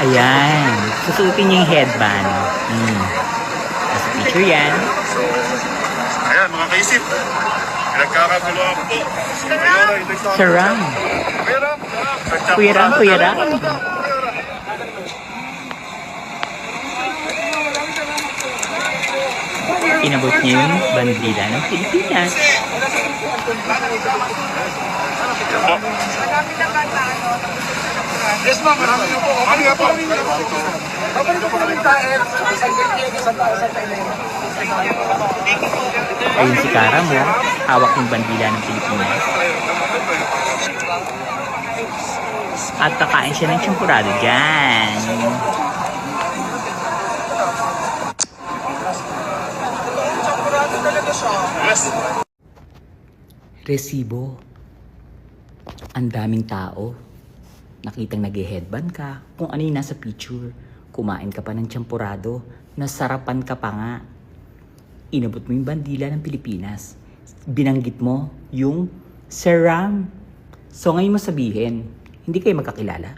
Ayan. Susuotin niya yung headband. Nasa picture yan. So, ayan mga kaisip. Pinagkakaguluhan po. Ayun, ito yung Sarang. Kuya Ram, Kuya Ram. Inabot niya yung bandila ng Pilipinas. Yes ma'am, marami po. Okay nga po. Babalik ko namin tayo sa isang tayo. Ayun si Kara mo, hawak yung bandila ng Pilipinas. At kakain siya ng champurado dyan. Resibo. Ang daming tao. Nakitang nag-headband ka. Kung ano yung nasa picture. Kumain ka pa ng champurado. Nasarapan ka pa nga. Inabot mo yung bandila ng Pilipinas. Binanggit mo yung Seram. So ngayon mo sabihin, hindi kayo magkakilala?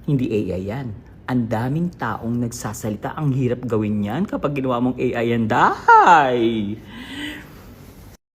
Hindi AI yan. Ang daming taong nagsasalita. Ang hirap gawin yan kapag ginawa mong AI yan. Dahay!